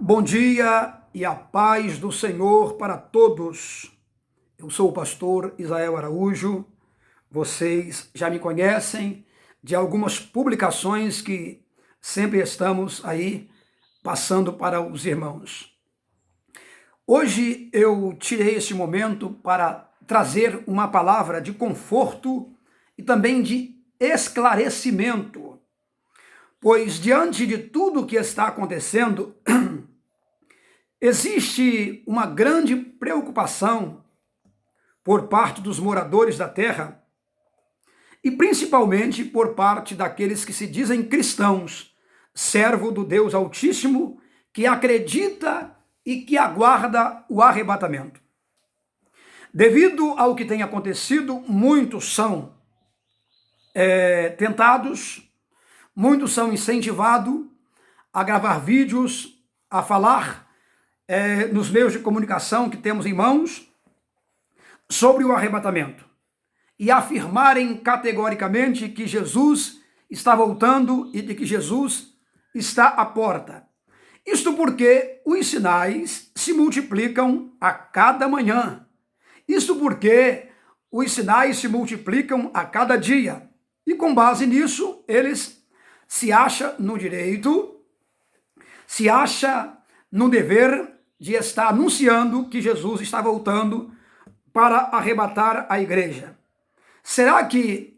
Bom dia e a paz do Senhor para todos. Eu sou o pastor Israel Araújo. Vocês já me conhecem de algumas publicações que sempre estamos aí passando para os irmãos. Hoje eu tirei esse momento para trazer uma palavra de conforto e também de esclarecimento, pois diante de tudo o que está acontecendo, existe uma grande preocupação por parte dos moradores da terra e principalmente por parte daqueles que se dizem cristãos, servo do Deus Altíssimo, que acredita e que aguarda o arrebatamento. Devido ao que tem acontecido, muitos são tentados, muitos são incentivados a gravar vídeos, a falar nos meios de comunicação que temos em mãos sobre o arrebatamento e afirmarem categoricamente que Jesus está voltando e de que Jesus está à porta. Isto porque os sinais se multiplicam a cada manhã. Isto porque os sinais se multiplicam a cada dia. E com base nisso, eles se acham no direito, se acham no dever de estar anunciando que Jesus está voltando para arrebatar a igreja. Será que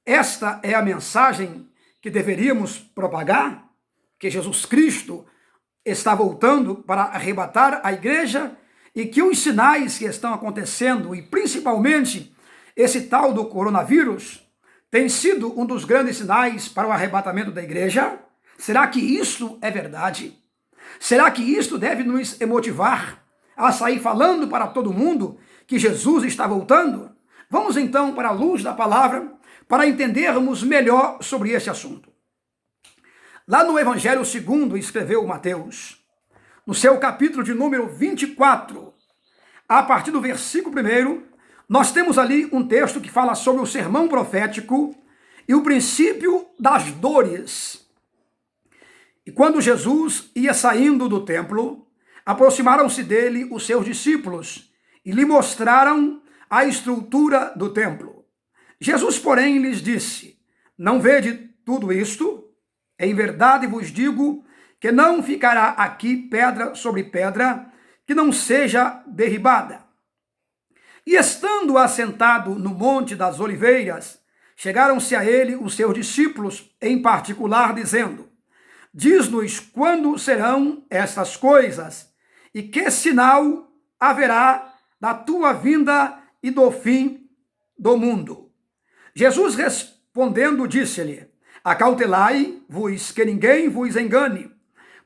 esta é a mensagem que deveríamos propagar? Que Jesus Cristo está voltando para arrebatar a igreja e que os sinais que estão acontecendo, e principalmente esse tal do coronavírus, tem sido um dos grandes sinais para o arrebatamento da igreja? Será que isso é verdade? Será que isto deve nos motivar a sair falando para todo mundo que Jesus está voltando? Vamos então para a luz da palavra para entendermos melhor sobre esse assunto. Lá no Evangelho segundo escreveu Mateus, no seu capítulo de número 24, a partir do versículo 1, nós temos ali um texto que fala sobre o sermão profético e o princípio das dores. E quando Jesus ia saindo do templo, aproximaram-se dele os seus discípulos e lhe mostraram a estrutura do templo. Jesus, porém, lhes disse: não vede tudo isto? Em verdade vos digo que não ficará aqui pedra sobre pedra que não seja derribada. E estando assentado no Monte das Oliveiras, chegaram-se a ele os seus discípulos, em particular, dizendo: diz-nos quando serão estas coisas, e que sinal haverá da tua vinda e do fim do mundo. Jesus respondendo disse-lhe: acautelai-vos que ninguém vos engane,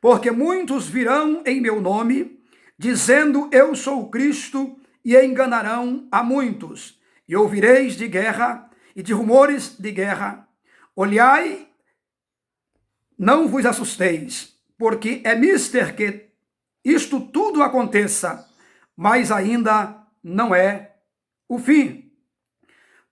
porque muitos virão em meu nome, dizendo eu sou o Cristo, e enganarão a muitos. E ouvireis de guerra e de rumores de guerra. Olhai, não vos assusteis, porque é mister que isto tudo aconteça, mas ainda não é o fim.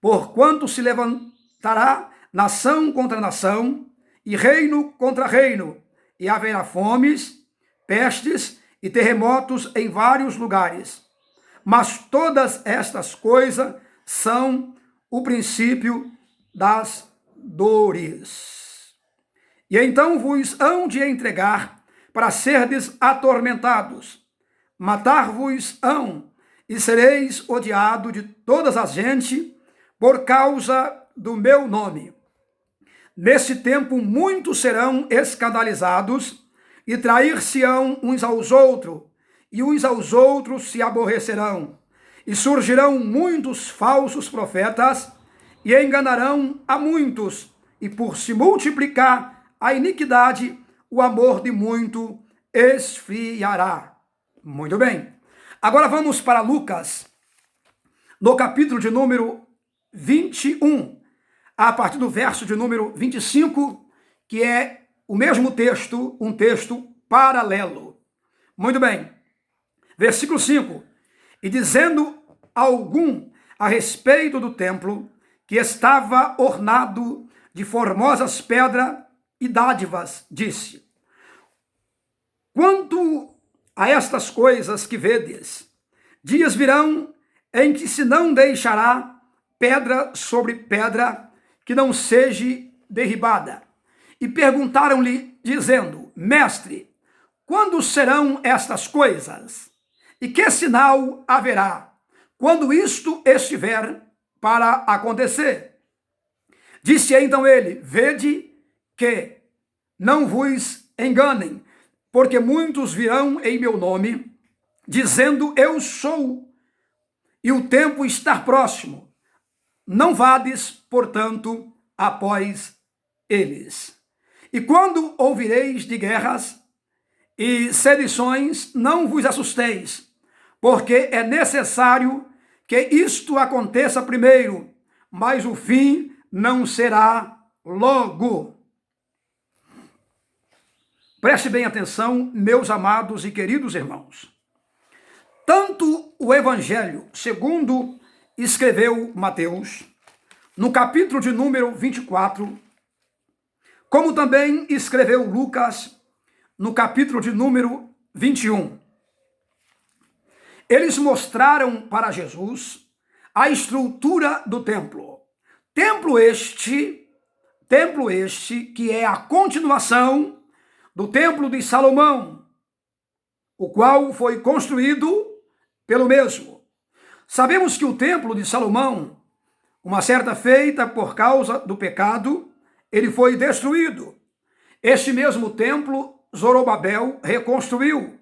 Porquanto se levantará nação contra nação, e reino contra reino, e haverá fomes, pestes e terremotos em vários lugares. Mas todas estas coisas são o princípio das dores. E então vos hão de entregar para serdes atormentados, matar-vos hão, e sereis odiados de todas as gentes por causa do meu nome. Nesse tempo muitos serão escandalizados e trair-se-ão uns aos outros, e uns aos outros se aborrecerão. E surgirão muitos falsos profetas e enganarão a muitos, e por se multiplicar a iniquidade, o amor de muito esfriará. Muito bem. Agora vamos para Lucas, no capítulo de número 21, a partir do verso de número 25, que é o mesmo texto, um texto paralelo. Muito bem. Versículo 5. E dizendo algum a respeito do templo, que estava ornado de formosas pedras e dádivas, disse: quanto a estas coisas que vedes, dias virão em que se não deixará pedra sobre pedra que não seja derribada. E perguntaram-lhe, dizendo: Mestre, quando serão estas coisas? E que sinal haverá quando isto estiver para acontecer? Disse então ele: Vede que não vos enganem, porque muitos virão em meu nome, dizendo: Eu sou, e o tempo está próximo. Não vades, portanto, após eles. E quando ouvireis de guerras e sedições, não vos assusteis, porque é necessário que isto aconteça primeiro, mas o fim não será logo. Preste bem atenção, meus amados e queridos irmãos. Tanto o Evangelho segundo escreveu Mateus, no capítulo de número 24, como também escreveu Lucas, no capítulo de número 21. Eles mostraram para Jesus a estrutura do templo. Templo este que é a continuação do templo de Salomão, o qual foi construído pelo mesmo. Sabemos que o templo de Salomão, uma certa feita por causa do pecado, ele foi destruído. Este mesmo templo Zorobabel reconstruiu,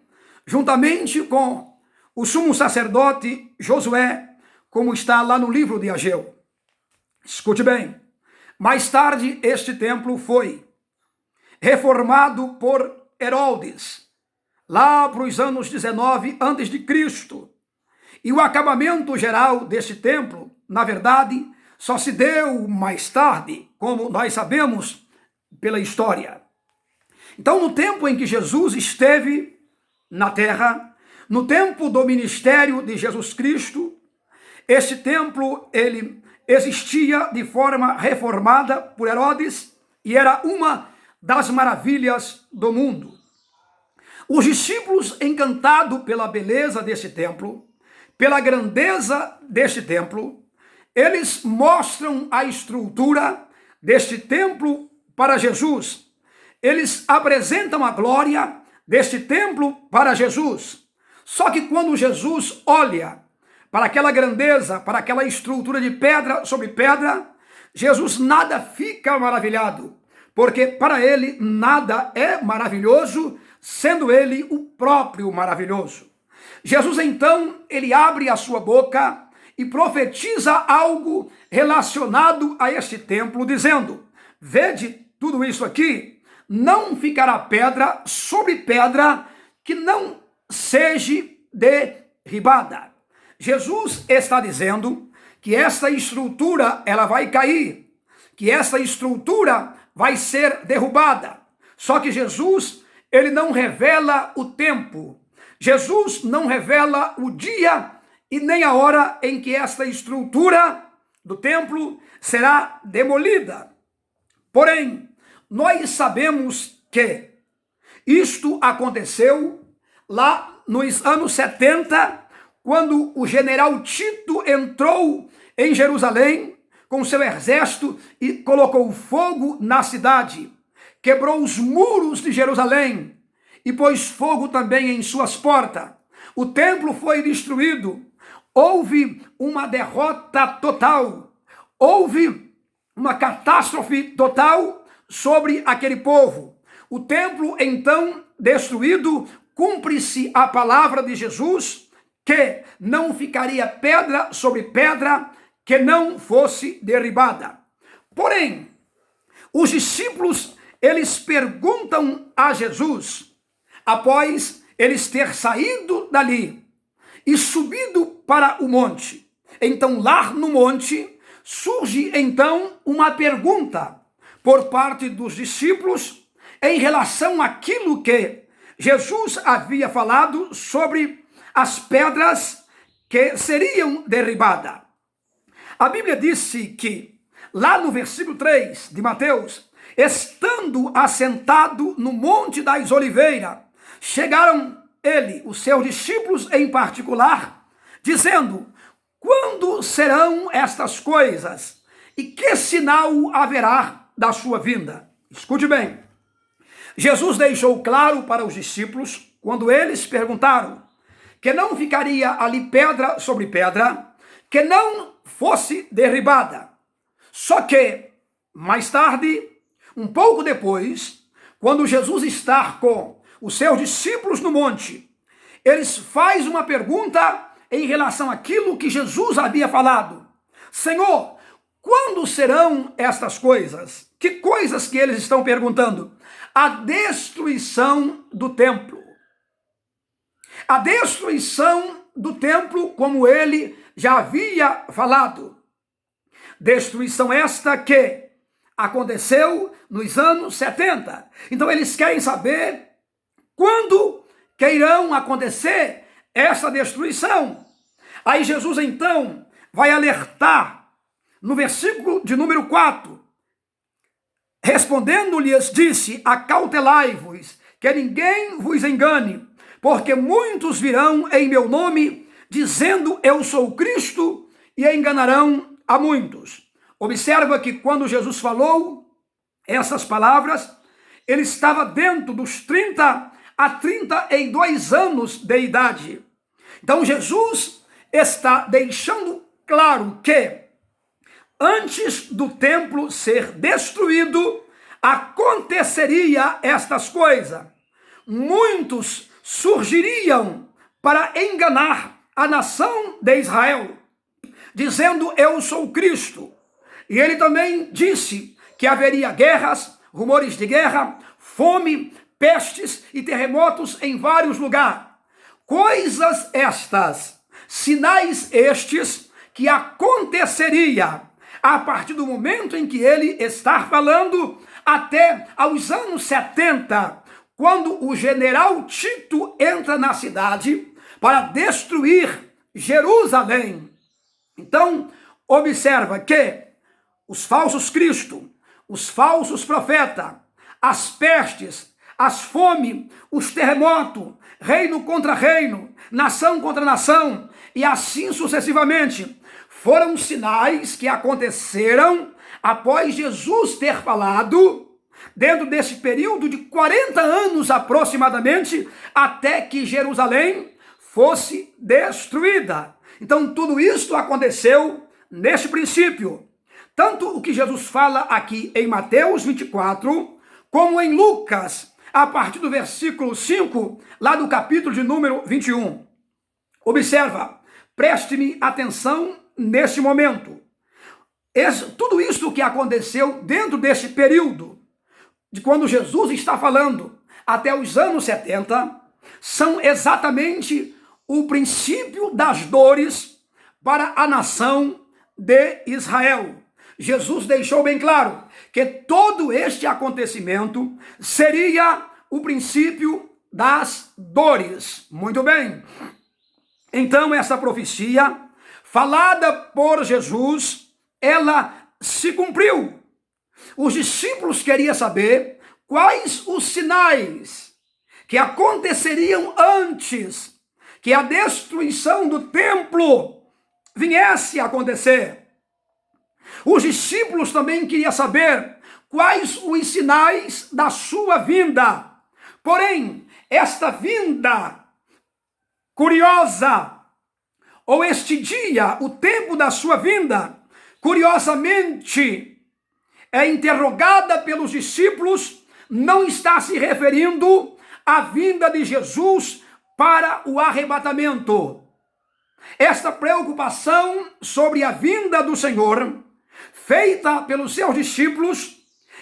juntamente com o sumo sacerdote Josué, como está lá no livro de Ageu. Escute bem, mais tarde este templo foi reformado por Herodes, lá para os anos 19 a.C., e o acabamento geral deste templo, na verdade, só se deu mais tarde, como nós sabemos pela história. Então, no tempo em que Jesus esteve na terra, no tempo do ministério de Jesus Cristo, este templo, ele existia de forma reformada por Herodes e era uma das maravilhas do mundo. Os discípulos, encantados pela beleza deste templo, pela grandeza deste templo, eles mostram a estrutura deste templo para Jesus. Eles apresentam a glória deste templo para Jesus. Só que quando Jesus olha para aquela grandeza, para aquela estrutura de pedra sobre pedra, Jesus nada fica maravilhado, porque para ele nada é maravilhoso, sendo ele o próprio maravilhoso. Jesus então, ele abre a sua boca e profetiza algo relacionado a este templo, dizendo: vede tudo isso aqui, não ficará pedra sobre pedra que não seja derribada. Jesus está dizendo que essa estrutura ela vai cair, que essa estrutura vai ser derrubada. Só que Jesus, ele não revela o tempo. Jesus não revela o dia e nem a hora em que esta estrutura do templo será demolida. Porém, nós sabemos que isto aconteceu lá nos anos 70, quando o general Tito entrou em Jerusalém com seu exército e colocou fogo na cidade, quebrou os muros de Jerusalém e pôs fogo também em suas portas. O templo foi destruído, houve uma derrota total, houve uma catástrofe total sobre aquele povo. O templo então destruído, cumpre-se a palavra de Jesus, que não ficaria pedra sobre pedra que não fosse derribada. Porém, os discípulos, eles perguntam a Jesus, após eles ter saído dali e subido para o monte. Então, lá no monte, surge então uma pergunta por parte dos discípulos em relação àquilo que Jesus havia falado sobre as pedras que seriam derribadas. A Bíblia disse que, lá no versículo 3 de Mateus, estando assentado no Monte das Oliveiras, chegaram ele, os seus discípulos em particular, dizendo: quando serão estas coisas? E que sinal haverá da sua vinda? Escute bem. Jesus deixou claro para os discípulos, quando eles perguntaram, que não ficaria ali pedra sobre pedra, que não fosse derribada. Só que, mais tarde, um pouco depois, quando Jesus está com os seus discípulos no monte, eles fazem uma pergunta em relação àquilo que Jesus havia falado. Senhor, quando serão estas coisas? Que coisas que eles estão perguntando? A destruição do templo. A destruição do templo, como ele já havia falado. Destruição esta que aconteceu nos anos 70. Então eles querem saber quando que irão acontecer essa destruição. Aí Jesus então vai alertar no versículo de número 4. Respondendo-lhes, disse: acautelai-vos, que ninguém vos engane, porque muitos virão em meu nome, dizendo eu sou Cristo, e enganarão a muitos. Observa que quando Jesus falou essas palavras, ele estava dentro dos 30 a 32 anos de idade. Então Jesus está deixando claro que antes do templo ser destruído, aconteceria estas coisas. Muitos surgiriam para enganar a nação de Israel, dizendo eu sou Cristo. E ele também disse que haveria guerras, rumores de guerra, fome, pestes e terremotos em vários lugares. Coisas estas, sinais estes que aconteceria a partir do momento em que ele está falando até aos anos 70, quando o general Tito entra na cidade para destruir Jerusalém. Então, observa que os falsos cristos, os falsos profetas, as pestes, as fomes, os terremotos, reino contra reino, nação contra nação, e assim sucessivamente, foram sinais que aconteceram após Jesus ter falado, dentro desse período de 40 anos aproximadamente, até que Jerusalém fosse destruída. Então tudo isso aconteceu nesse princípio. Tanto o que Jesus fala aqui em Mateus 24, como em Lucas, a partir do versículo 5, lá do capítulo de número 21. Observa, preste-me atenção nesse momento. Tudo isso que aconteceu dentro desse período, de quando Jesus está falando até os anos 70, são exatamente o princípio das dores para a nação de Israel. Jesus deixou bem claro que todo este acontecimento seria o princípio das dores. Muito bem. Então, essa profecia, falada por Jesus, ela se cumpriu. Os discípulos queriam saber quais os sinais que aconteceriam antes que a destruição do templo viesse a acontecer. Os discípulos também queriam saber quais os sinais da sua vinda. Porém, esta vinda curiosa, ou este dia, o tempo da sua vinda, curiosamente, é interrogada pelos discípulos, não está se referindo à vinda de Jesus para o arrebatamento. Esta preocupação sobre a vinda do Senhor, feita pelos seus discípulos,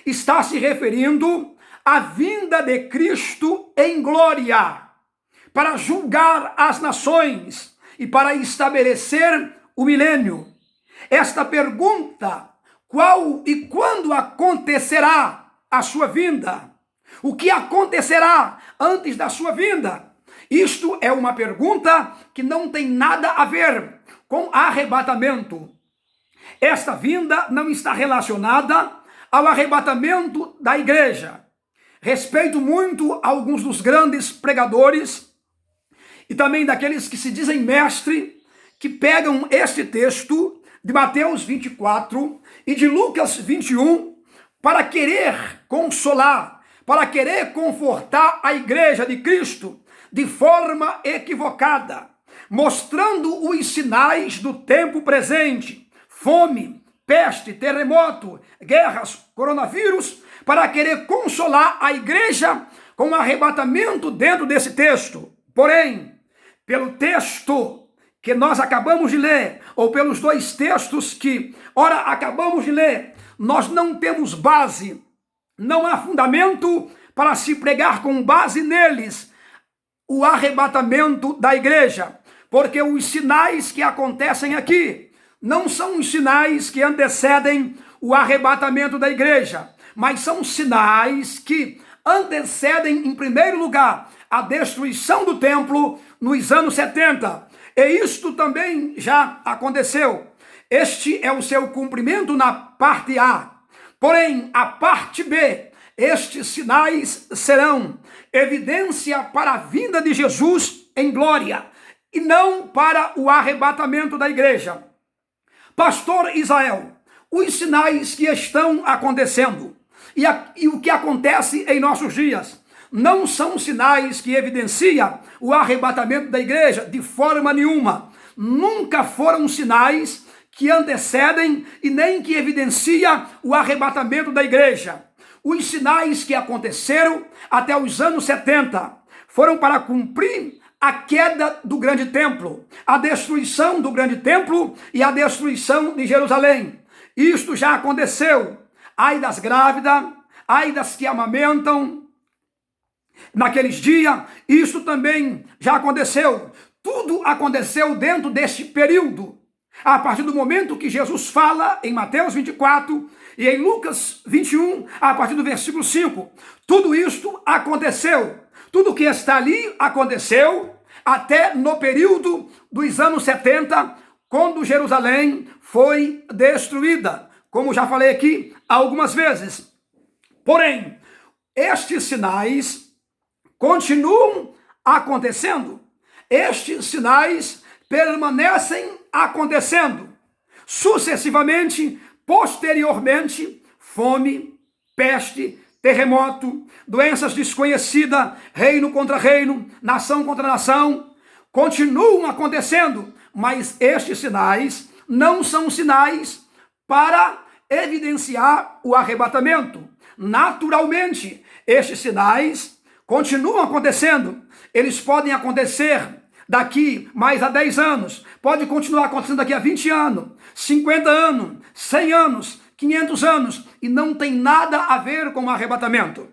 está se referindo à vinda de Cristo em glória, para julgar as nações e para estabelecer o milênio. Esta pergunta, qual e quando acontecerá a sua vinda? O que acontecerá antes da sua vinda? Isto é uma pergunta que não tem nada a ver com arrebatamento. Esta vinda não está relacionada ao arrebatamento da igreja. respeito muito alguns dos grandes pregadores e também daqueles que se dizem mestre, que pegam este texto de Mateus 24 e de Lucas 21 para querer consolar, para querer confortar a igreja de Cristo de forma equivocada, mostrando os sinais do tempo presente, fome, peste, terremoto, guerras, coronavírus, para querer consolar a igreja com um arrebatamento dentro desse texto. Porém, pelo texto que nós acabamos de ler, ou pelos dois textos que, ora, acabamos de ler, nós não temos base, não há fundamento para se pregar com base neles o arrebatamento da igreja, porque os sinais que acontecem aqui não são os sinais que antecedem o arrebatamento da igreja, mas são sinais que antecedem, em primeiro lugar, a destruição do templo nos anos 70. E isto também já aconteceu. Este é o seu cumprimento na parte A. Porém, a parte B, estes sinais serão evidência para a vinda de Jesus em glória e não para o arrebatamento da igreja. Pastor Israel, os sinais que estão acontecendo e o que acontece em nossos dias não são sinais que evidenciam o arrebatamento da igreja de forma nenhuma. Nunca foram sinais que antecedem e nem que evidenciam o arrebatamento da igreja. Os sinais que aconteceram até os anos 70 foram para cumprir a queda do grande templo, a destruição do grande templo e a destruição de Jerusalém. Isto já aconteceu. Ai das grávidas, ai das que amamentam. Naqueles dias, isso também já aconteceu. Tudo aconteceu dentro deste período. A partir do momento que Jesus fala em Mateus 24 e em Lucas 21, a partir do versículo 5, tudo isto aconteceu. Tudo que está ali aconteceu até no período dos anos 70, quando Jerusalém foi destruída, como já falei aqui algumas vezes. Porém, estes sinais continuam acontecendo. Estes sinais permanecem acontecendo. Sucessivamente, posteriormente, fome, peste, terremoto, doenças desconhecidas, reino contra reino, nação contra nação, continuam acontecendo, mas estes sinais não são sinais para evidenciar o arrebatamento. Naturalmente, estes sinais continuam acontecendo. Eles podem acontecer daqui mais a 10 anos, pode continuar acontecendo daqui a 20 anos, 50 anos, 100 anos, 500 anos, e não tem nada a ver com o arrebatamento.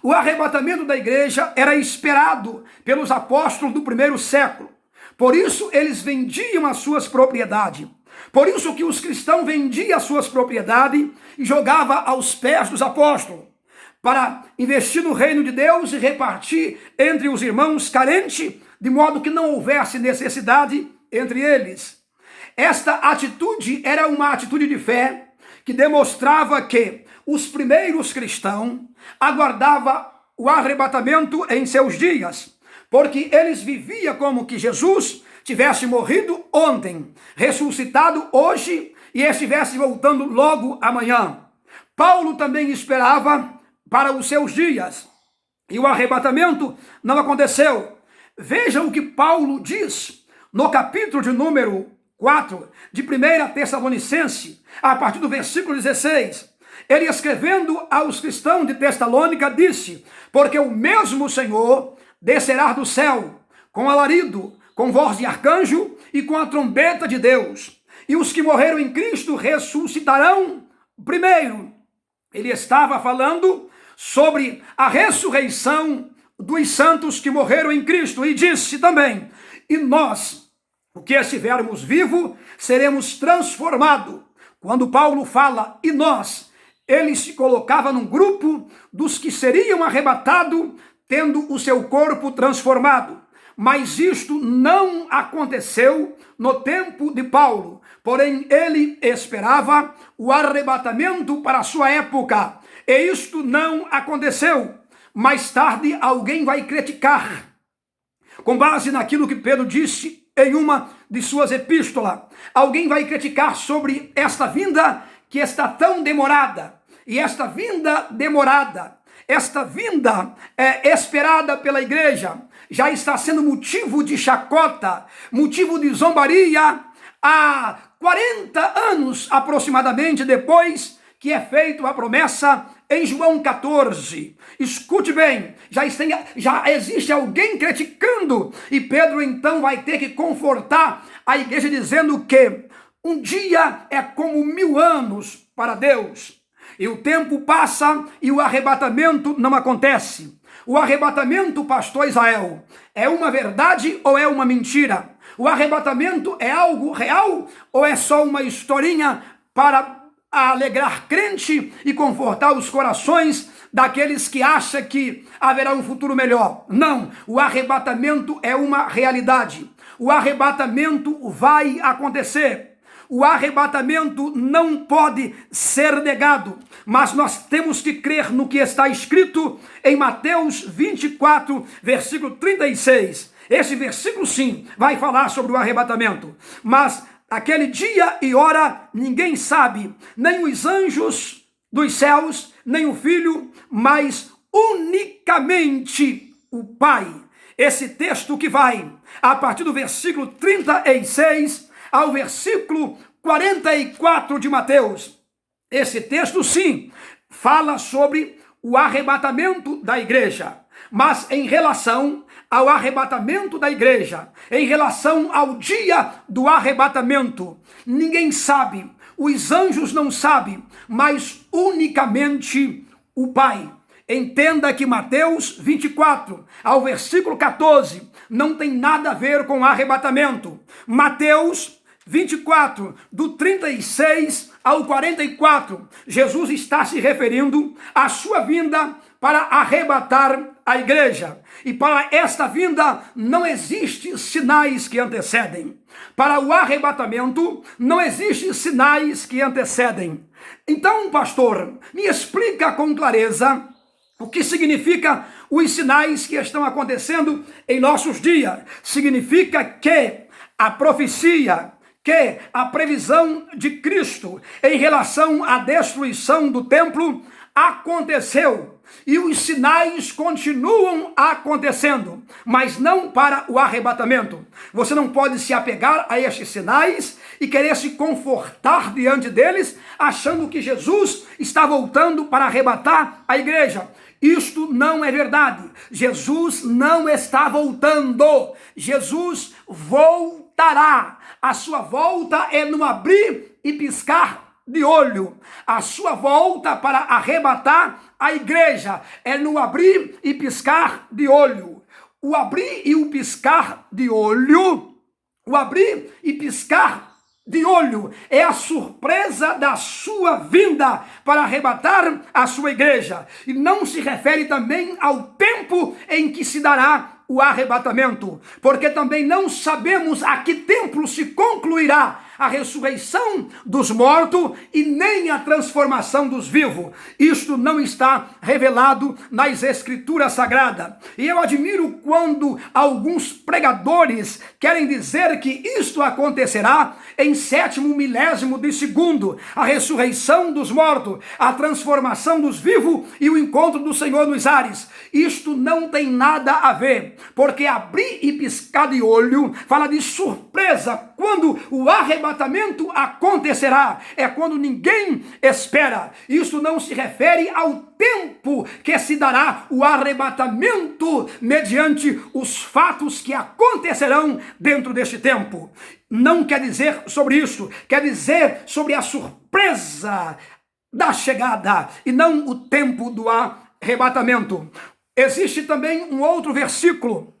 O arrebatamento da igreja era esperado pelos apóstolos do primeiro século. Por isso eles vendiam as suas propriedades. Por isso que os cristãos vendiam as suas propriedades e jogavam aos pés dos apóstolos, para investir no reino de Deus e repartir entre os irmãos carentes, de modo que não houvesse necessidade entre eles. Esta atitude era uma atitude de fé que demonstrava que os primeiros cristãos aguardavam o arrebatamento em seus dias, porque eles viviam como que Jesus tivesse morrido ontem, ressuscitado hoje e estivesse voltando logo amanhã. Paulo também esperava para os seus dias, e o arrebatamento não aconteceu. Veja o que Paulo diz no capítulo de número 4 de 1 Tessalonicenses, a partir do versículo 16. Ele, escrevendo aos cristãos de Tessalônica, disse: porque o mesmo Senhor descerá do céu com alarido, com voz de arcanjo e com a trombeta de Deus, e os que morreram em Cristo ressuscitarão primeiro. Ele estava falando sobre a ressurreição dos santos que morreram em Cristo, e disse também: e nós, o que estivermos vivos, seremos transformados. Quando Paulo fala e nós, ele se colocava num grupo dos que seriam arrebatados, tendo o seu corpo transformado. Mas isto não aconteceu no tempo de Paulo. Porém, ele esperava o arrebatamento para a sua época. E isto não aconteceu. Mais tarde alguém vai criticar, com base naquilo que Pedro disse em uma de suas epístolas. Alguém vai criticar sobre esta vinda que está tão demorada. E esta vinda demorada, esta vinda esperada pela igreja, já está sendo motivo de chacota, motivo de zombaria, há 40 anos aproximadamente depois que é feita a promessa em João 14. Escute bem, já existe alguém criticando, e Pedro então vai ter que confortar a igreja dizendo que um dia é como 1000 anos para Deus. E o tempo passa e o arrebatamento não acontece. O arrebatamento, pastor Israel, é uma verdade ou é uma mentira? O arrebatamento é algo real ou é só uma historinha para alegrar crente e confortar os corações daqueles que acham que haverá um futuro melhor? Não, o arrebatamento é uma realidade. O arrebatamento vai acontecer. O arrebatamento não pode ser negado, mas nós temos que crer no que está escrito em Mateus 24, versículo 36. Esse versículo, sim, vai falar sobre o arrebatamento, mas aquele dia e hora ninguém sabe, nem os anjos dos céus, nem o Filho, mas unicamente o Pai. Esse texto que vai a partir do versículo 36 ao versículo 44 de Mateus. Esse texto, sim, fala sobre o arrebatamento da igreja, mas em relação ao arrebatamento da igreja, em relação ao dia do arrebatamento, ninguém sabe, os anjos não sabem, mas unicamente o Pai. Entenda que Mateus 24, ao versículo 14, não tem nada a ver com arrebatamento. Mateus 24, do 36 ao 44, Jesus está se referindo à sua vinda para arrebatar a igreja. E para esta vinda não existem sinais que antecedem. Para o arrebatamento não existem sinais que antecedem. Então, pastor, me explica com clareza o que significa os sinais que estão acontecendo em nossos dias. Significa que a profecia, que a previsão de Cristo em relação à destruição do templo aconteceu. E os sinais continuam acontecendo, mas não para o arrebatamento. Você não pode se apegar a estes sinais e querer se confortar diante deles, achando que Jesus está voltando para arrebatar a igreja. Isto não é verdade. Jesus não está voltando. Jesus voltará. A sua volta é no abrir e piscar de olho. A sua volta para arrebatar a igreja é no abrir e piscar de olho. O abrir e o piscar de olho, o abrir e piscar de olho é a surpresa da sua vinda para arrebatar a sua igreja. E não se refere também ao tempo em que se dará o arrebatamento, porque também não sabemos a que tempo se concluirá a ressurreição dos mortos e nem a transformação dos vivos. Isto não está revelado nas Escrituras Sagradas. E eu admiro quando alguns pregadores querem dizer que isto acontecerá em 7º milésimo de segundo, a ressurreição dos mortos, a transformação dos vivos e o encontro do Senhor nos ares. Isto não tem nada a ver, porque abrir e piscar de olho fala de surpresa, quando o arrebatamento acontecerá, é quando ninguém espera. Isso não se refere ao tempo que se dará o arrebatamento mediante os fatos que acontecerão dentro deste tempo. Não quer dizer sobre isso, quer dizer sobre a surpresa da chegada e não o tempo do arrebatamento. Existe também um outro versículo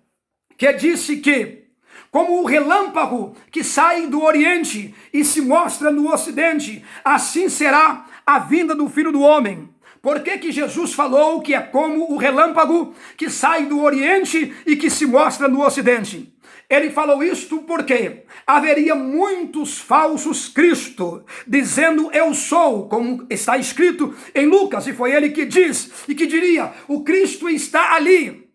que disse que, como o relâmpago que sai do Oriente e se mostra no Ocidente, assim será a vinda do Filho do Homem. Por que Jesus falou que é como o relâmpago que sai do Oriente e que se mostra no Ocidente? Ele falou isto porque haveria muitos falsos Cristo, dizendo eu sou, como está escrito em Lucas, e foi ele que diz, e que diria, o Cristo está ali,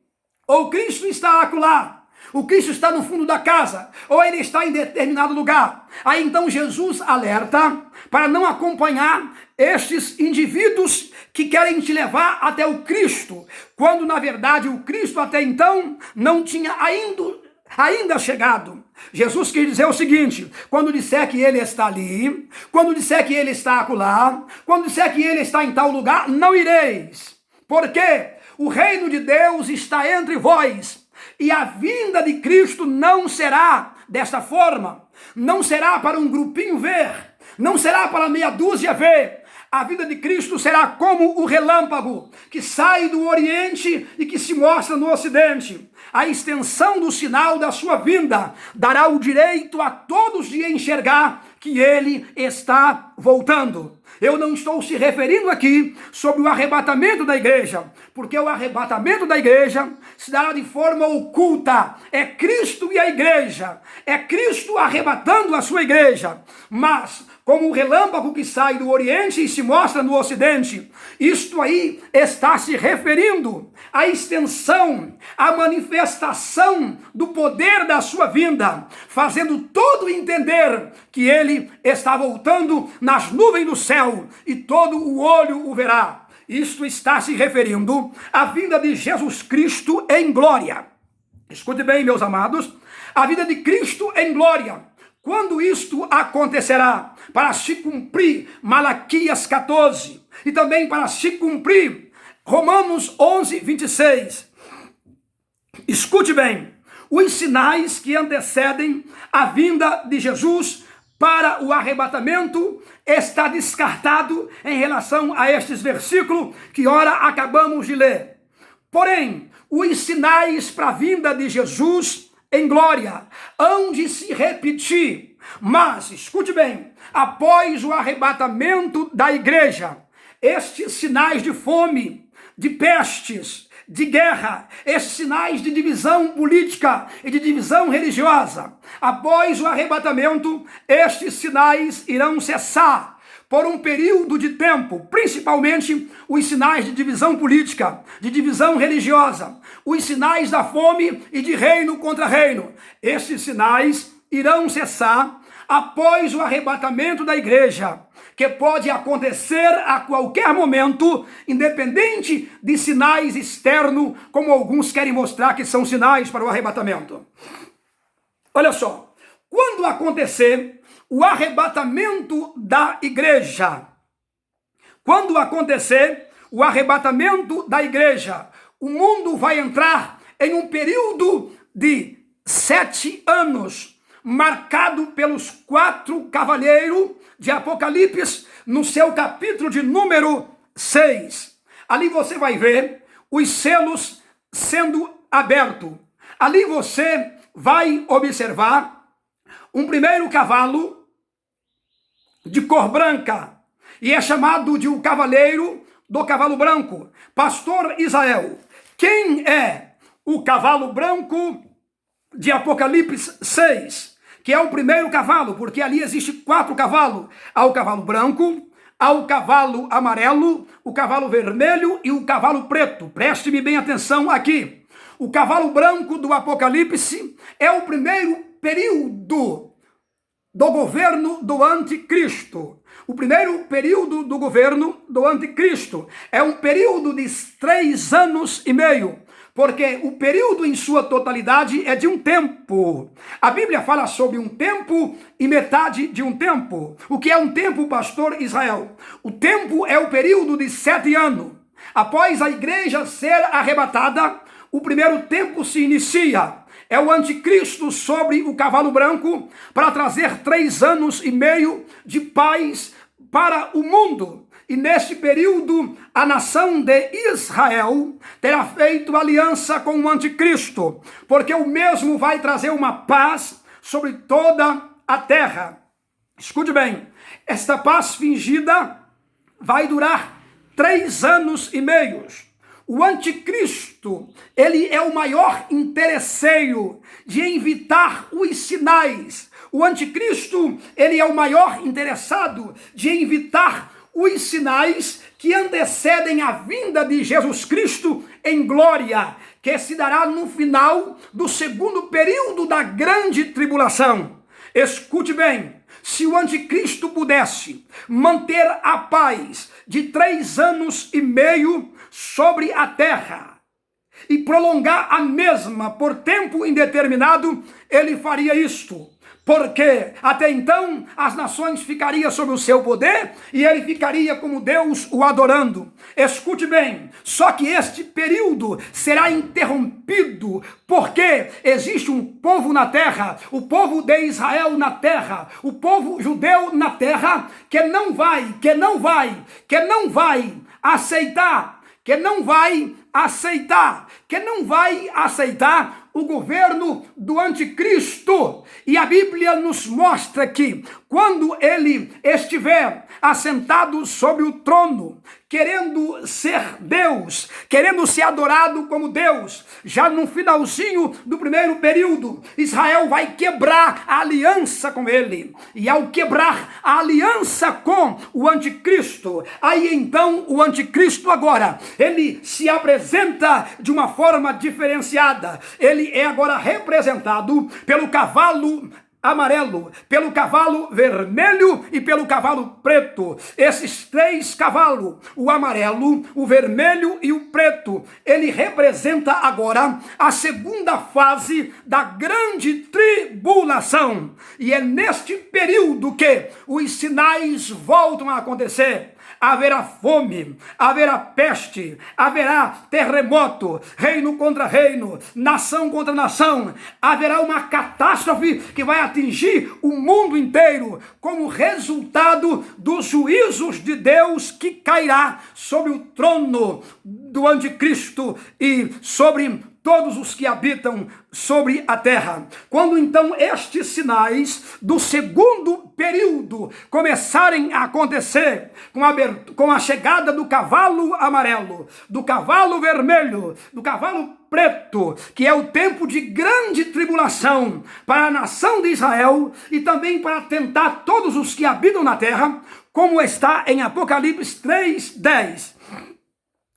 ou Cristo está acolá. O Cristo está no fundo da casa, ou ele está em determinado lugar. Aí então Jesus alerta para não acompanhar estes indivíduos que querem te levar até o Cristo, quando na verdade o Cristo até então não tinha ainda chegado. Jesus quis dizer o seguinte: quando disser que ele está ali, quando disser que ele está acolá, quando disser que ele está em tal lugar, não ireis, porque o reino de Deus está entre vós. E a vinda de Cristo não será desta forma, não será para um grupinho ver, não será para meia dúzia ver. A vinda de Cristo será como o relâmpago que sai do Oriente e que se mostra no Ocidente. A extensão do sinal da sua vinda dará o direito a todos de enxergar que ele está voltando. Eu não estou se referindo aqui sobre o arrebatamento da igreja, porque o arrebatamento da igreja se dará de forma oculta. É Cristo e a igreja. É Cristo arrebatando a sua igreja. Mas, como o relâmpago que sai do Oriente e se mostra no Ocidente, isto aí está se referindo à extensão, à manifestação do poder da sua vinda, fazendo todo entender que ele está voltando nas nuvens do céu e todo o olho o verá. Isto está se referindo à vinda de Jesus Cristo em glória. Escute bem, meus amados, a vinda de Cristo em glória. Quando isto acontecerá? Para se cumprir Malaquias 14 e também para se cumprir Romanos 11, 26. Escute bem, os sinais que antecedem a vinda de Jesus para o arrebatamento está descartado em relação a estes versículos que ora acabamos de ler. Porém, os sinais para a vinda de Jesus em glória hão de se repetir. Mas, escute bem, após o arrebatamento da igreja, estes sinais de fome, de pestes, de guerra, esses sinais de divisão política e de divisão religiosa, após o arrebatamento, estes sinais irão cessar por um período de tempo, principalmente os sinais de divisão política, de divisão religiosa, os sinais da fome e de reino contra reino. Estes sinais irão cessar após o arrebatamento da igreja, que pode acontecer a qualquer momento, independente de sinais externos, como alguns querem mostrar que são sinais para o arrebatamento. Olha só, quando acontecer o arrebatamento da igreja, quando acontecer o arrebatamento da igreja, o mundo vai entrar em um período de 7 anos, marcado pelos 4 cavaleiros de Apocalipse, no seu capítulo de número 6. Ali você vai ver os selos sendo abertos. Ali você vai observar um primeiro cavalo de cor branca, e é chamado de o cavaleiro do cavalo branco. Pastor Israel, quem é o cavalo branco de Apocalipse 6? Que é o primeiro cavalo, porque ali existe 4 cavalos. Há o cavalo branco, há o cavalo amarelo, o cavalo vermelho e o cavalo preto. Preste-me bem atenção aqui. O cavalo branco do Apocalipse é o primeiro período do governo do anticristo. O primeiro período do governo do anticristo é um período de 3 anos e meio. Porque o período em sua totalidade é de um tempo. A Bíblia fala sobre um tempo e metade de um tempo. O que é um tempo, pastor Israel? O tempo é o período de 7 anos. Após a igreja ser arrebatada, o primeiro tempo se inicia. É o anticristo sobre o cavalo branco para trazer 3 anos e meio de paz para o mundo. E neste período, a nação de Israel terá feito aliança com o anticristo, porque o mesmo vai trazer uma paz sobre toda a terra. Escute bem, esta paz fingida vai durar 3 anos e meio. O anticristo, ele é o maior interesseiro de evitar os sinais. O anticristo, ele é o maior interessado de evitar os sinais que antecedem a vinda de Jesus Cristo em glória, que se dará no final do segundo período da grande tribulação. Escute bem, se o anticristo pudesse manter a paz de 3 anos e meio sobre a terra e prolongar a mesma por tempo indeterminado, ele faria isto. Porque até então as nações ficariam sob o seu poder e ele ficaria como Deus o adorando. Escute bem, só que este período será interrompido porque existe um povo na terra, o povo de Israel na terra, o povo judeu na terra, que não vai aceitar o governo do anticristo. E a Bíblia nos mostra que quando ele estiver assentado sobre o trono, querendo ser Deus, querendo ser adorado como Deus, já no finalzinho do primeiro período, Israel vai quebrar a aliança com ele. E ao quebrar a aliança com o anticristo, aí então o anticristo agora, ele se apresenta de uma forma diferenciada. Ele é agora representado pelo cavalo amarelo, pelo cavalo vermelho e pelo cavalo preto. Esses 3 cavalos, o amarelo, o vermelho e o preto, ele representa agora a segunda fase da grande tribulação. E é neste período que os sinais voltam a acontecer. Haverá fome, haverá peste, haverá terremoto, reino contra reino, nação contra nação. Haverá uma catástrofe que vai atingir o mundo inteiro como resultado dos juízos de Deus que cairá sobre o trono do anticristo e sobre todos os que habitam sobre a terra. Quando então estes sinais do segundo período começarem a acontecer, com a chegada do cavalo amarelo, do cavalo vermelho, do cavalo preto, que é o tempo de grande tribulação para a nação de Israel e também para tentar todos os que habitam na terra, como está em Apocalipse 3:10.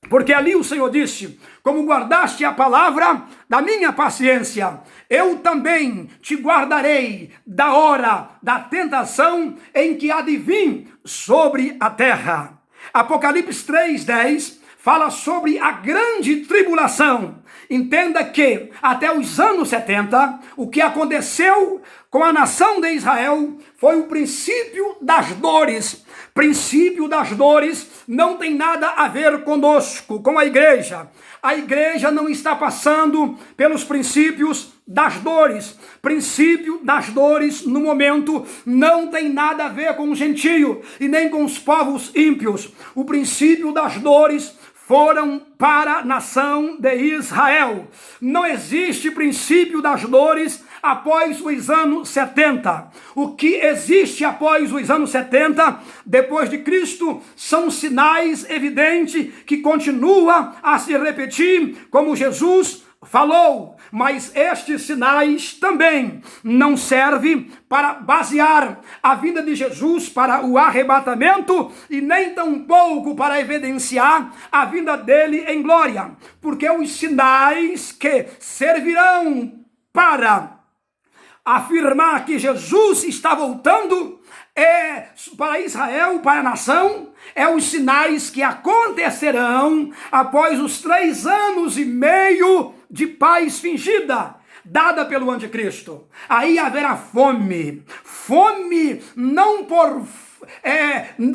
Porque ali o Senhor disse: como guardaste a palavra da minha paciência, eu também te guardarei da hora da tentação em que há de vir sobre a terra. Apocalipse 3:10 fala sobre a grande tribulação. Entenda que até os anos 70, o que aconteceu com a nação de Israel foi o princípio das dores. Princípio das dores não tem nada a ver conosco, com a igreja. A igreja não está passando pelos princípios das dores. Princípio das dores, no momento, não tem nada a ver com o gentio e nem com os povos ímpios. O princípio das dores foram para a nação de Israel. Não existe princípio das dores após os anos 70. O que existe após os anos 70, depois de Cristo, são sinais evidentes que continuam a se repetir, como Jesus falou. Mas estes sinais também não servem para basear a vinda de Jesus para o arrebatamento e nem tampouco para evidenciar a vinda dele em glória. Porque os sinais que servirão para afirmar que Jesus está voltando para Israel, para a nação, os sinais que acontecerão após os 3 anos e meio de paz fingida, dada pelo anticristo. Aí haverá fome, não por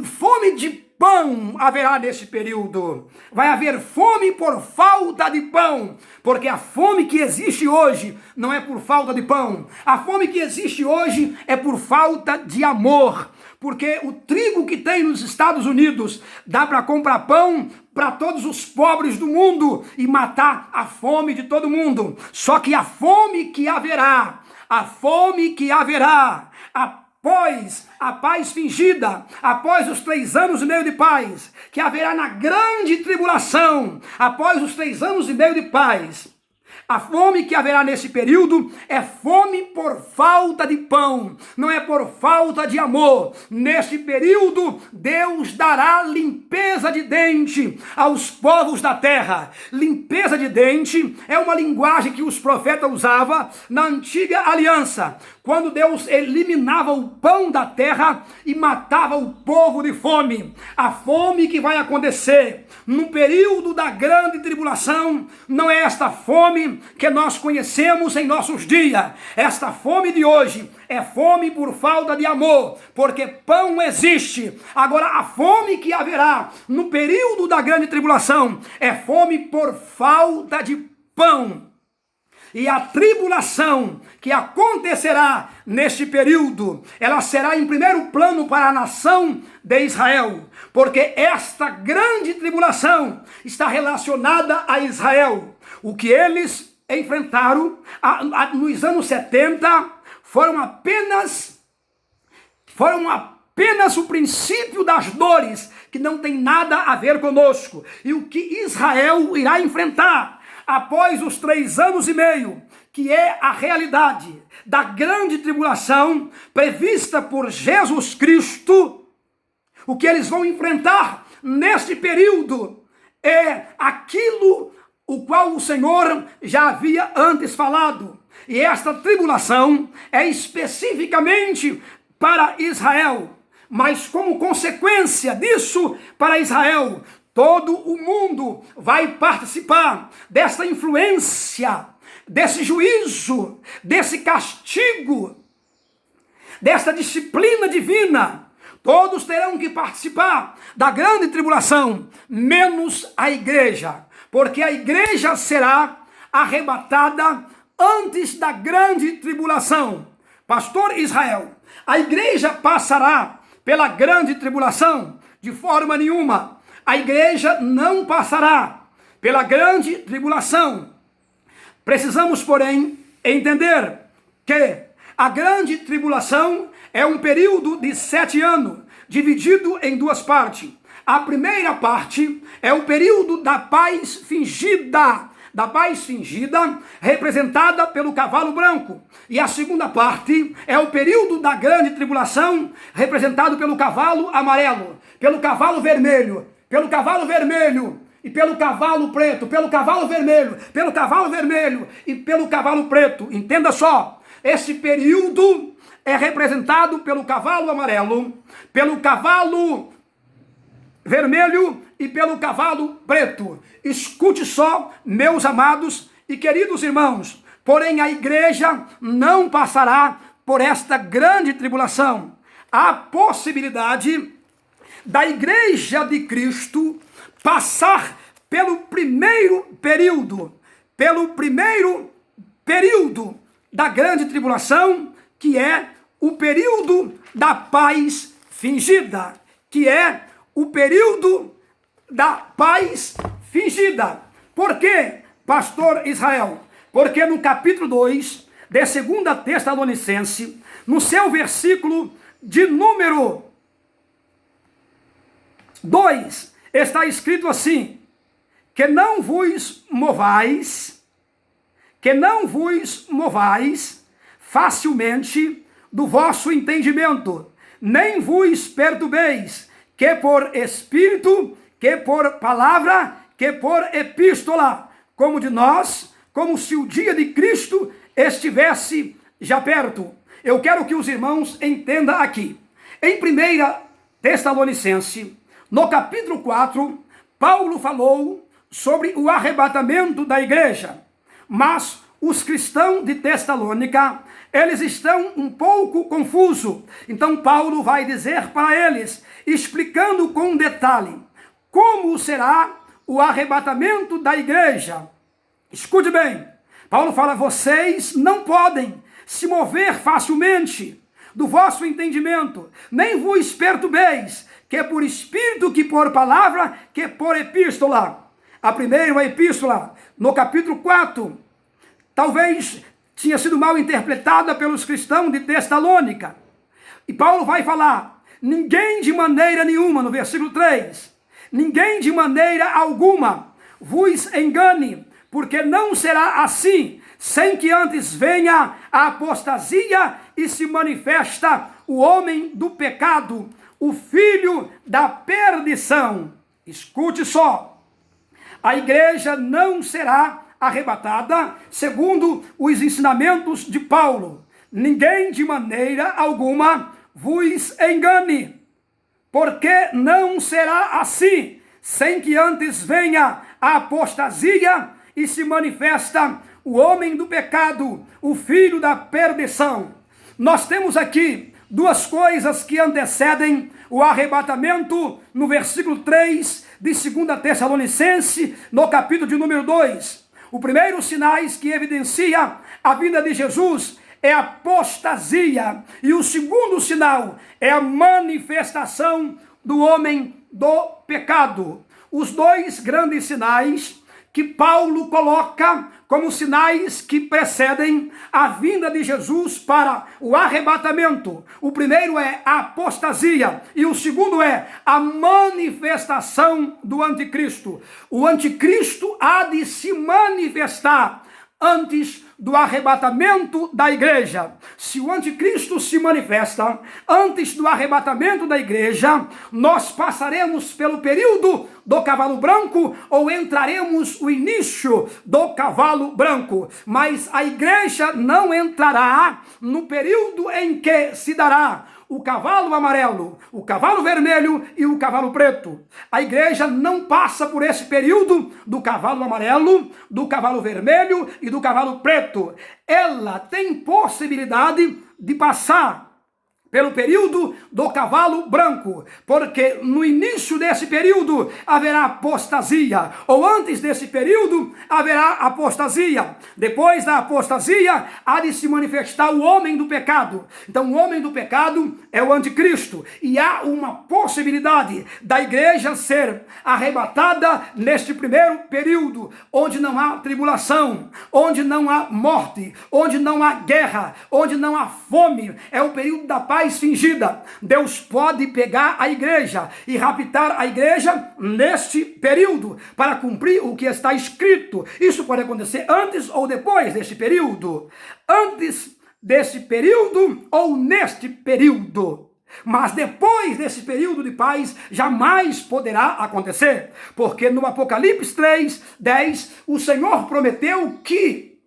fome de pão haverá nesse período. Vai haver fome por falta de pão, porque a fome que existe hoje não é por falta de pão. A fome que existe hoje é por falta de amor. Porque o trigo que tem nos Estados Unidos dá para comprar pão para todos os pobres do mundo e matar a fome de todo mundo. Só que a fome que haverá, a após a paz fingida, após os 3 anos e meio de paz, que haverá na grande tribulação, após os 3 anos e meio de paz, a fome que haverá nesse período é fome por falta de pão, não é por falta de amor. Neste período, Deus dará limpeza de dente aos povos da terra. Limpeza de dente é uma linguagem que os profetas usavam na antiga aliança, quando Deus eliminava o pão da terra e matava o povo de fome. A fome que vai acontecer no período da grande tribulação não é esta fome que nós conhecemos em nossos dias. Esta fome de hoje é fome por falta de amor, porque pão existe. Agora, a fome que haverá no período da grande tribulação é fome por falta de pão. E a tribulação que acontecerá neste período, ela será em primeiro plano para a nação de Israel, porque esta grande tribulação está relacionada a Israel. O que eles enfrentaram nos anos 70 foram apenas o princípio das dores, que não tem nada a ver conosco. E o que Israel irá enfrentar após os 3 anos e meio, que é a realidade da grande tribulação prevista por Jesus Cristo, o que eles vão enfrentar neste período é aquilo o qual o Senhor já havia antes falado. E esta tribulação é especificamente para Israel, mas como consequência disso, para Israel, todo o mundo vai participar dessa influência, desse juízo, desse castigo, dessa disciplina divina. Todos terão que participar da grande tribulação, menos a igreja, porque a igreja será arrebatada antes da grande tribulação. Pastor Israel, a igreja passará pela grande tribulação? De forma nenhuma. A igreja não passará pela grande tribulação. Precisamos, porém, entender que a grande tribulação é um período de 7 anos, dividido em 2 partes. A primeira parte é o período da paz fingida, representada pelo cavalo branco. E a segunda parte é o período da grande tribulação, representado pelo cavalo amarelo, pelo cavalo vermelho, e pelo cavalo preto, pelo cavalo vermelho e pelo cavalo preto. Entenda só, esse período é representado pelo cavalo amarelo, pelo cavalo vermelho e pelo cavalo preto. Escute só, meus amados e queridos irmãos, porém a igreja não passará por esta grande tribulação. Há possibilidade da igreja de Cristo passar pelo primeiro período da grande tribulação, que é o período da paz fingida, Por quê, pastor Israel? Porque no capítulo 2 de 2 Tessalonicenses, no seu versículo de número 2, está escrito assim: que não vos movais facilmente do vosso entendimento, nem vos perturbeis, que por espírito, que por palavra, que por epístola, como se o dia de Cristo estivesse já perto. Eu quero que os irmãos entendam aqui. Em 1 Tessalonicenses, no capítulo 4, Paulo falou sobre o arrebatamento da igreja, mas os cristãos de Tessalônica, eles estão um pouco confusos. Então Paulo vai dizer para eles, explicando com detalhe, como será o arrebatamento da igreja. Escute bem, Paulo fala: vocês não podem se mover facilmente do vosso entendimento, nem vos perturbeis, que é por espírito, que por palavra, que por epístola. A primeira epístola, no capítulo 4, talvez tinha sido mal interpretada pelos cristãos de Tessalônica. E Paulo vai falar: ninguém de maneira nenhuma, no versículo 3, ninguém de maneira alguma vos engane, porque não será assim, sem que antes venha a apostasia e se manifesta o homem do pecado, o filho da perdição. Escute só, a igreja não será arrebatada segundo os ensinamentos de Paulo. Ninguém de maneira alguma vos engane, porque não será assim, sem que antes venha a apostasia e se manifesta o homem do pecado, o filho da perdição. Nós temos aqui duas coisas que antecedem o arrebatamento no versículo 3 de 2 Tessalonicenses, no capítulo de número 2. O primeiro sinais que evidencia a vinda de Jesus é a apostasia, e o segundo sinal é a manifestação do homem do pecado. Os dois grandes sinais que Paulo coloca como sinais que precedem a vinda de Jesus para o arrebatamento. O primeiro é a apostasia e o segundo é a manifestação do anticristo. O anticristo há de se manifestar antes do arrebatamento da igreja. Se o anticristo se manifesta antes do arrebatamento da igreja, nós passaremos pelo período do cavalo branco ou entraremos o início do cavalo branco. Mas a igreja não entrará no período em que se dará o cavalo amarelo, o cavalo vermelho e o cavalo preto. A igreja não passa por esse período do cavalo amarelo, do cavalo vermelho e do cavalo preto. Ela tem possibilidade de passar pelo período do cavalo branco, porque no início desse período haverá apostasia, ou antes desse período haverá apostasia. Depois da apostasia há de se manifestar o homem do pecado. Então o homem do pecado é o anticristo, e há uma possibilidade da igreja ser arrebatada neste primeiro período, onde não há tribulação, onde não há morte, onde não há guerra, onde não há fome. É o período da paz fingida. Deus pode pegar a igreja e raptar a igreja neste período para cumprir o que está escrito. Isso pode acontecer antes ou depois deste período. Antes desse período ou neste período. Mas depois desse período de paz, jamais poderá acontecer. Porque no Apocalipse 3:10, o Senhor prometeu que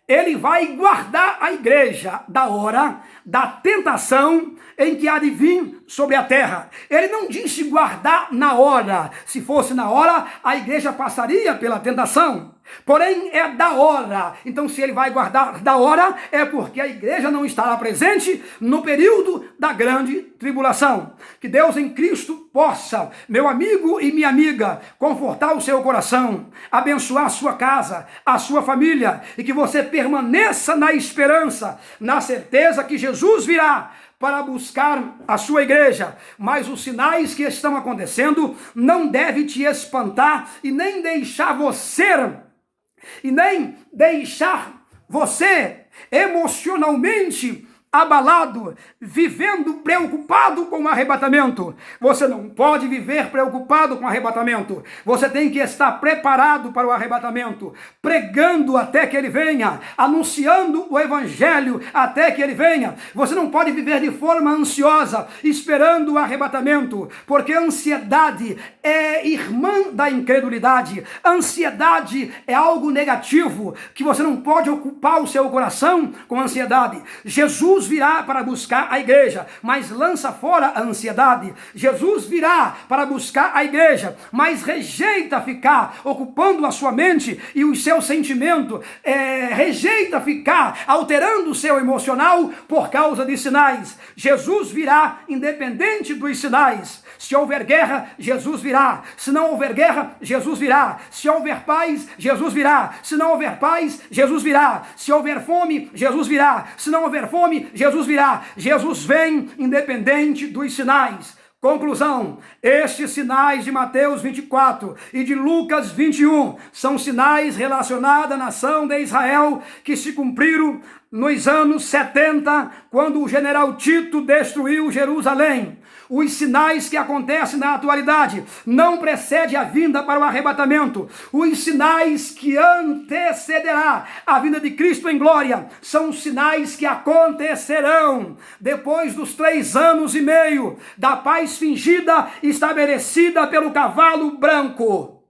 Ele vai guardar a igreja da hora da tentação em que há de vir sobre a terra. Ele não disse guardar na hora. Se fosse na hora, a igreja passaria pela tentação. Porém, é da hora. Então, se ele vai guardar da hora, é porque a igreja não estará presente no período da grande tribulação. Que Deus em Cristo possa, meu amigo e minha amiga, confortar o seu coração, abençoar a sua casa, a sua família, e que você permaneça na esperança, na certeza que Jesus virá para buscar a sua igreja. Mas os sinais que estão acontecendo não devem te espantar e nem deixar você emocionalmente abalado, vivendo preocupado com o arrebatamento. Você não pode viver preocupado com o arrebatamento. Você tem que estar preparado para o arrebatamento, pregando até que ele venha, anunciando o evangelho até que ele venha. Você não pode viver de forma ansiosa, esperando o arrebatamento, porque a ansiedade é irmã da incredulidade. A ansiedade é algo negativo, que você não pode ocupar o seu coração com ansiedade. Jesus virá para buscar a igreja, mas lança fora a ansiedade. Jesus virá para buscar a igreja, mas rejeita ficar ocupando a sua mente e os seus sentimentos, rejeita ficar alterando o seu emocional por causa de sinais. Jesus virá independente dos sinais. Se houver guerra, Jesus virá. Se não houver guerra, Jesus virá. Se houver paz, Jesus virá. Se não houver paz, Jesus virá. Se houver fome, Jesus virá. Se não houver fome, Jesus virá. Jesus vem independente dos sinais. Conclusão: estes sinais de Mateus 24 e de Lucas 21 são sinais relacionados à nação de Israel que se cumpriram nos anos 70, quando o general Tito destruiu Jerusalém. Os sinais que acontecem na atualidade não precedem a vinda para o arrebatamento. Os sinais que antecederá a vinda de Cristo em glória são os sinais que acontecerão depois dos 3 anos e meio da paz fingida estabelecida pelo cavalo branco.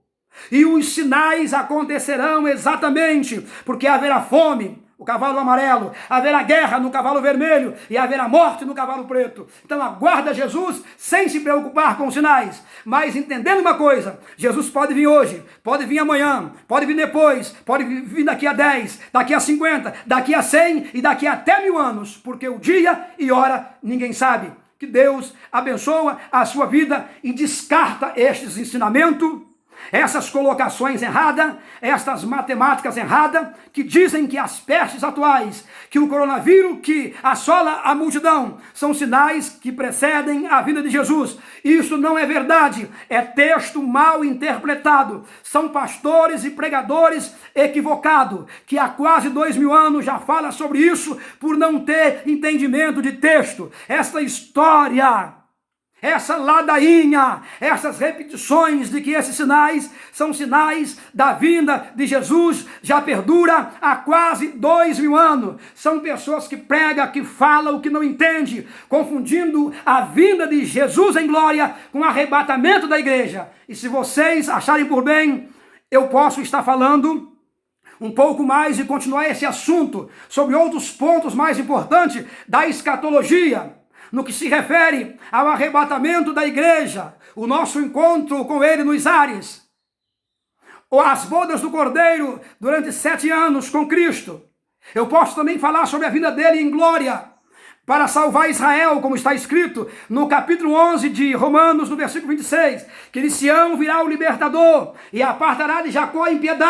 E os sinais acontecerão exatamente porque haverá fome, o cavalo amarelo, haverá guerra no cavalo vermelho e haverá morte no cavalo preto. Então aguarda Jesus sem se preocupar com os sinais, mas entendendo uma coisa: Jesus pode vir hoje, pode vir amanhã, pode vir depois, pode vir daqui a 10, daqui a 50, daqui a 100 e daqui a até 1000 anos, porque o dia e hora ninguém sabe. Que Deus abençoa a sua vida e descarta estes ensinamentos, essas colocações erradas, estas matemáticas erradas, que dizem que as pestes atuais, que o coronavírus que assola a multidão, são sinais que precedem a vinda de Jesus. Isso não é verdade, é texto mal interpretado. São pastores e pregadores equivocados, que há quase 2000 anos já falam sobre isso, por não ter entendimento de texto. Esta história, essa ladainha, essas repetições de que esses sinais são sinais da vinda de Jesus, já perdura há quase 2000 anos. São pessoas que pregam, que falam o que não entende, confundindo a vinda de Jesus em glória com o arrebatamento da igreja. E se vocês acharem por bem, eu posso estar falando um pouco mais e continuar esse assunto sobre outros pontos mais importantes da escatologia, no que se refere ao arrebatamento da igreja, o nosso encontro com ele nos ares, ou as bodas do Cordeiro durante 7 anos com Cristo. Eu posso também falar sobre a vinda dele em glória para salvar Israel, como está escrito no capítulo 11 de Romanos, no versículo 26, que de Sião virá o libertador e apartará de Jacó a impiedade.